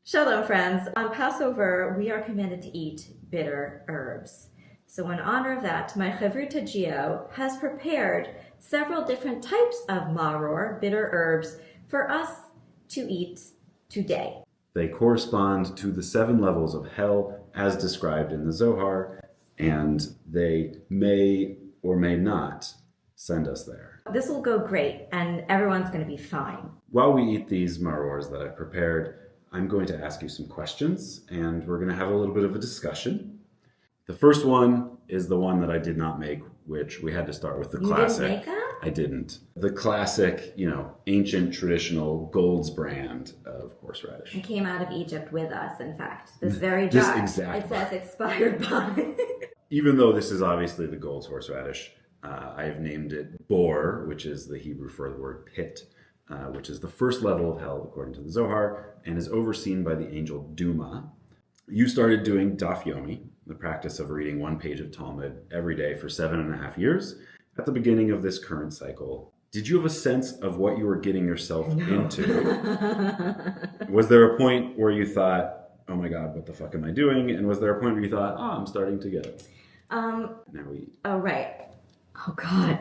Shalom, friends. On Passover, we are commanded to eat bitter herbs. So in honor of that, my chavruta Gio has prepared several different types of maror, bitter herbs, for us to eat today. They correspond to the 7 levels of hell as described in the Zohar, and they may or may not send us there. This will go great, and everyone's going to be fine. While we eat these marors that I've prepared, I'm going to ask you some questions, and we're going to have a little bit of a discussion. The first one is the one that I did not make, which we had to start with the classic. You didn't make that? I didn't. The classic, ancient traditional Gold's brand of horseradish. It came out of Egypt with us, in fact. This very jar. Exactly. It says expired by. Even though this is obviously the Gold's horseradish, I have named it bor, which is the Hebrew for the word pit, which is the first level of hell according to the Zohar, and is overseen by the angel Duma. You started doing Daf Yomi, the practice of reading 1 page of Talmud every day for 7.5 years. At the beginning of this current cycle, did you have a sense of what you were getting yourself into? Was there a point where you thought, oh my God, what the fuck am I doing? And was there a point where you thought, oh, I'm starting to get it? Now we eat. Oh, right. Oh, God.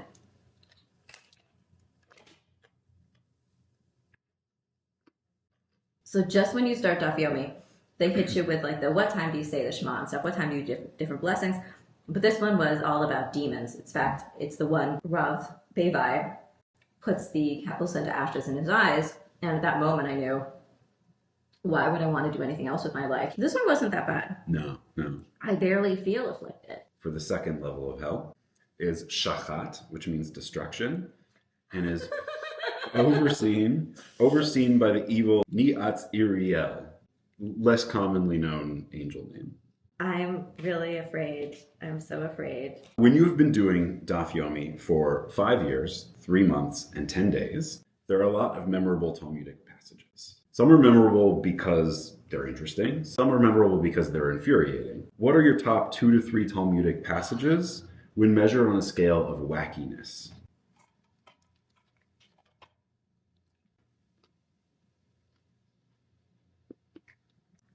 So just when you start Daf Yomi, they hit you with the what time do you say the Shema and stuff, what time do you do different blessings. But this one was all about demons. In fact, it's the one Rav Bevai puts the capels into ashes in his eyes. And at that moment I knew, why would I want to do anything else with my life? This one wasn't that bad. No. I barely feel afflicted. For the second level of hell is shachat, which means destruction, and is overseen by the evil Ni'atz Iriel, less commonly known angel name. I'm really afraid. I'm so afraid. When you've been doing Daf Yomi for 5 years, 3 months, and 10 days, there are a lot of memorable Talmudic passages. Some are memorable because they're interesting. Some are memorable because they're infuriating. What are your top 2 to 3 Talmudic passages when measured on a scale of wackiness?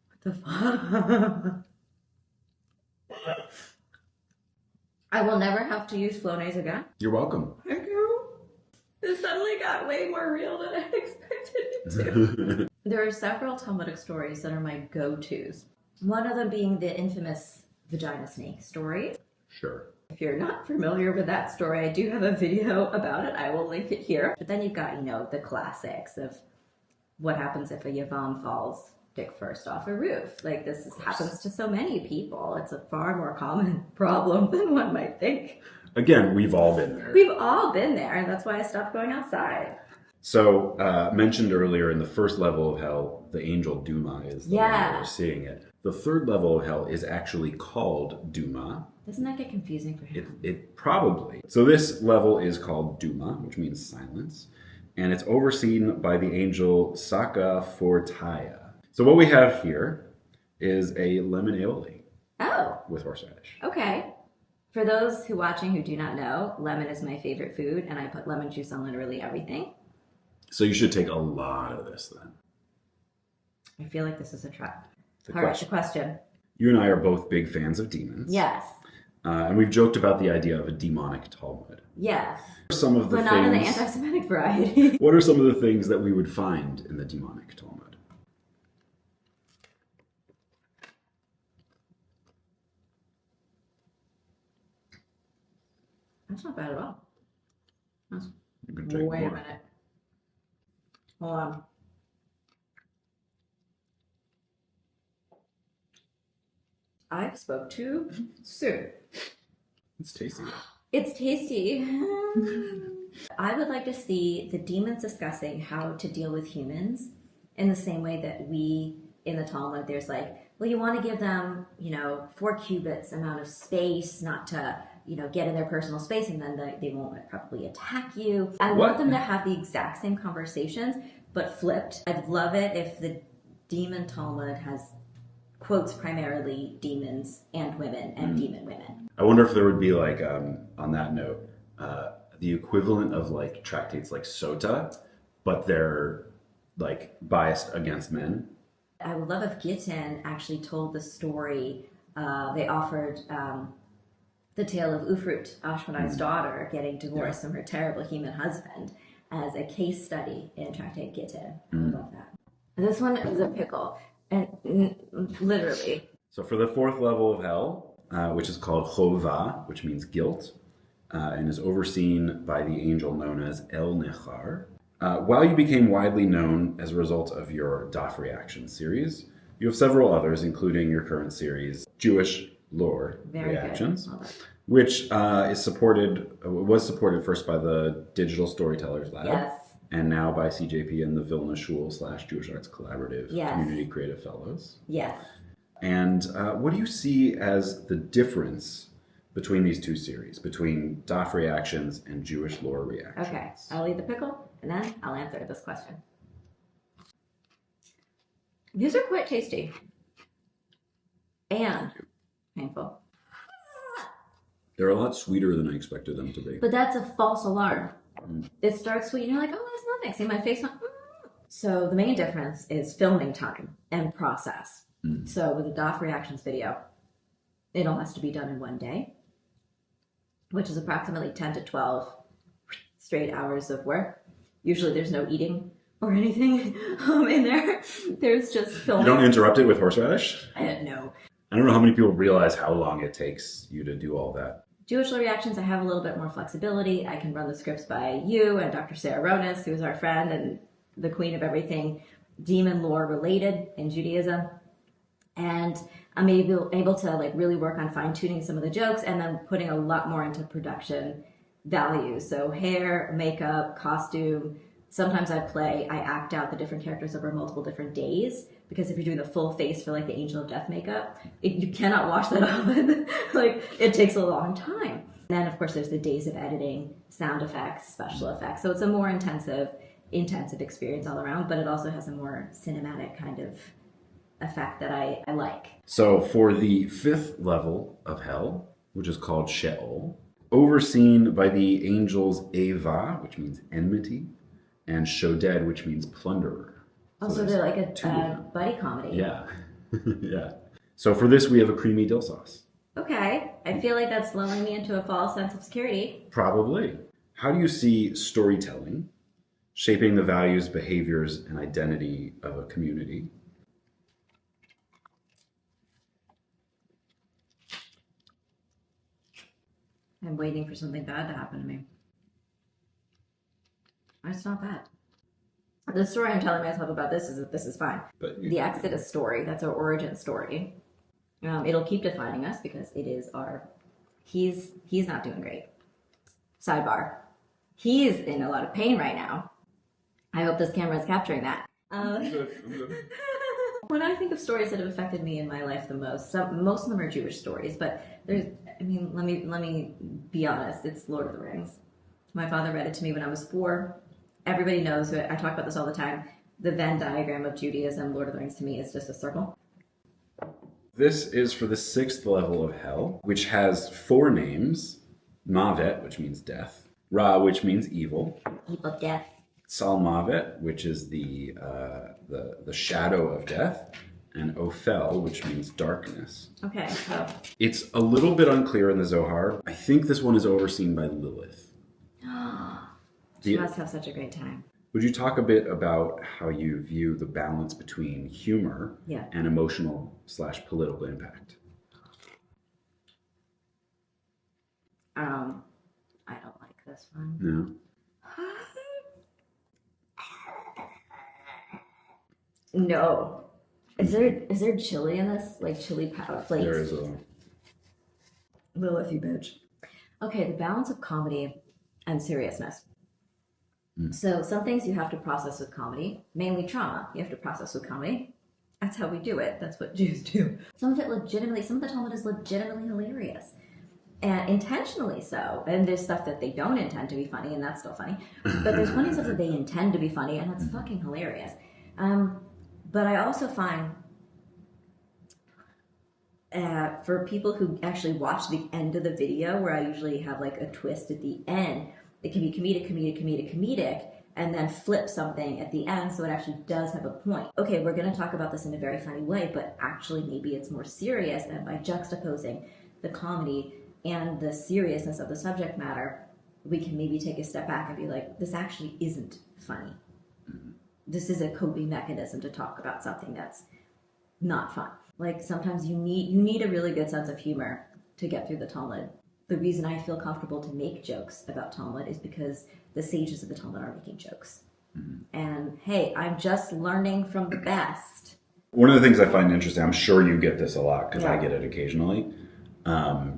What the fuck? I will never have to use Flonase again. You're welcome. Thank you. This suddenly got way more real than I expected it to. There are several Talmudic stories that are my go-tos. One of them being the infamous vagina snake story. Sure. If you're not familiar with that story, I do have a video about it. I will link it here. But then you've got, the classics of what happens if a Yavam falls dick first off a roof. Happens to so many people. It's a far more common problem than one might think. Again, we've all been there. We've all been there, and that's why I stopped going outside. So, mentioned earlier in the first level of hell, the angel Duma is the one that we're seeing it. The third level of hell is actually called Duma. Doesn't that get confusing for him? It probably. So this level is called Duma, which means silence, and it's overseen by the angel Saka Fortaya. So what we have here is a lemon aioli. Oh. With horseradish. Okay. For those watching who do not know, lemon is my favorite food, and I put lemon juice on literally everything. So you should take a lot of this then. I feel like this is a trap. The question. You and I are both big fans of demons. Yes. And we've joked about the idea of a demonic Talmud. Yes. Some of the but things, not in the anti-Semitic variety. What are some of the things that we would find in the demonic Talmud? That's not bad at all. That's Wait a minute. Hold on. I spoke too soon. It's tasty. It's tasty. I would like to see the demons discussing how to deal with humans in the same way that we, in the Talmud, there's you want to give them, 4 cubits amount of space, not to, get in their personal space, and then they won't probably attack you. I want them to have the exact same conversations, but flipped. I'd love it if the demon Talmud quotes primarily demons and women and demon women. I wonder if there would be on that note, the equivalent of tractates like Sota, but they're biased against men. I would love if Gittin actually told the story. They offered the tale of Ufrut, Ashmonai's daughter, getting divorced from her terrible human husband as a case study in Tractate Gittin. I would love that. This one is a pickle, and literally. So for the fourth level of hell, which is called Chova, which means guilt, and is overseen by the angel known as El Nechar. While you became widely known as a result of your Daf Reactions series, you have several others, including your current series, Jewish Lore Reactions, which was supported first by the Digital Storytellers Lab, and now by CJP and the Vilna Shul / Jewish Arts Collaborative Community Creative Fellows. Yes. And what do you see as the difference between these two series, between Daf Reactions and Jewish Lore Reactions? Okay, I'll eat the pickle, and then I'll answer this question. These are quite tasty. And painful. They're a lot sweeter than I expected them to be. But that's a false alarm. It starts sweet, and you're like, oh, that's nothing. See my face? So the main difference is filming time and process. So with the Daf Reactions video, it all has to be done in one day, which is approximately 10 to 12 straight hours of work. Usually there's no eating or anything in there. There's just filming. You don't interrupt it with horseradish? No. I don't know how many people realize how long it takes you to do all that. Jewish Lore Reactions, I have a little bit more flexibility. I can run the scripts by you and Dr. Sarah Ronis, who is our friend and the queen of everything demon lore related in Judaism. And I'm able to like really work on fine-tuning some of the jokes and then putting a lot more into production values. So hair, makeup, costume. Sometimes I act out the different characters over multiple different days, because if you're doing the full face for like the Angel of Death makeup, you cannot wash that off. Like it takes a long time. And then of course there's the days of editing, sound effects, special effects. So it's a more intensive experience all around, but it also has a more cinematic kind of effect that I like. So for the fifth level of hell, which is called Sheol, overseen by the angels Eva, which means enmity, and Shoded, which means plunderer. So they're like a buddy comedy. Yeah. Yeah. So for this, we have a creamy dill sauce. Okay. I feel like that's lulling me into a false sense of security. Probably. How do you see storytelling shaping the values, behaviors, and identity of a community? I'm waiting for something bad to happen to me. It's not bad. The story I'm telling myself about this is that this is fine. But the Exodus story, that's our origin story. It'll keep defining us because it is our... He's not doing great. Sidebar. He's in a lot of pain right now. I hope this camera is capturing that. When I think of stories that have affected me in my life the most, most of them are Jewish stories, but let me be honest, it's Lord of the Rings. My father read it to me when I was 4. Everybody knows, I talk about this all the time, the Venn diagram of Judaism, Lord of the Rings to me is just a circle. This is for the sixth level of hell, which has 4 names. Mavet, which means death. Ra, which means evil. Evil death. Salmavet, which is the shadow of death, and Ophel, which means darkness. Okay, so it's a little bit unclear in the Zohar. I think this one is overseen by Lilith. She must have such a great time. Would you talk a bit about how you view the balance between humor and emotional / political impact? I don't like this one. No. No. Is there chili in this? Like chili powder flakes? There is a... Lilith, you bitch. Okay, the balance of comedy and seriousness. So some things you have to process with comedy, mainly trauma. You have to process with comedy. That's how we do it. That's what Jews do. Some of the Talmud is legitimately hilarious. And intentionally so. And there's stuff that they don't intend to be funny, and that's still funny. But there's plenty of stuff that they intend to be funny, and that's fucking hilarious. But I also find for people who actually watch the end of the video, where I usually have like a twist at the end, it can be comedic, and then flip something at the end so it actually does have a point. Okay, we're going to talk about this in a very funny way, but actually maybe it's more serious, and by juxtaposing the comedy and the seriousness of the subject matter, we can maybe take a step back and be like, this actually isn't funny. This is a coping mechanism to talk about something that's not fun. Like sometimes you need a really good sense of humor to get through the Talmud. The reason I feel comfortable to make jokes about Talmud is because the sages of the Talmud are making jokes. And hey, I'm just learning from the best. One of the things I find interesting, I'm sure you get this a lot because I Yeah. get it occasionally,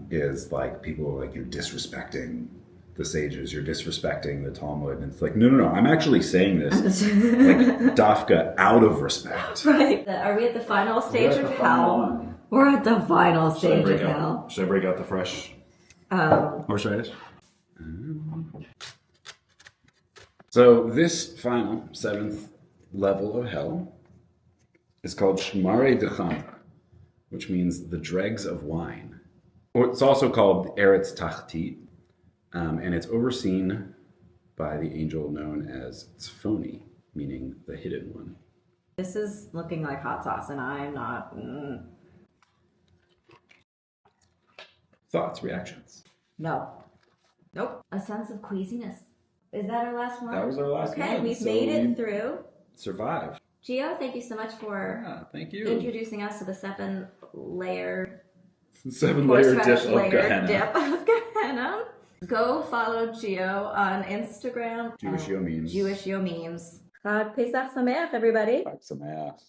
is like people are like, you're disrespecting the sages, you're disrespecting the Talmud. And it's like, no, I'm actually saying this like dafka out of respect. Right. Are we at the final stage of hell? We're at the final stage of hell. Should I break out the fresh horseradish? So this final 7th level of hell is called Shmare Dechan, which means the dregs of wine. Or it's also called Eretz Tachtit, and it's overseen by the angel known as Tzfoni, meaning the hidden one. This is looking like hot sauce, and I'm not. Thoughts, reactions? No. Nope. A sense of queasiness. Is that our last one? That was our last one. Okay, we've So made it we through. survived. Gio, thank you so much for Thank you. introducing us to the 7-layer 7-layer dip of horseradish Gehennom. dip of Gehennom. Go follow Gio on Instagram. Jewish Yo Memes. Jewish Yo Memes. Chag Pesach Sameach, everybody. Fuck some ass.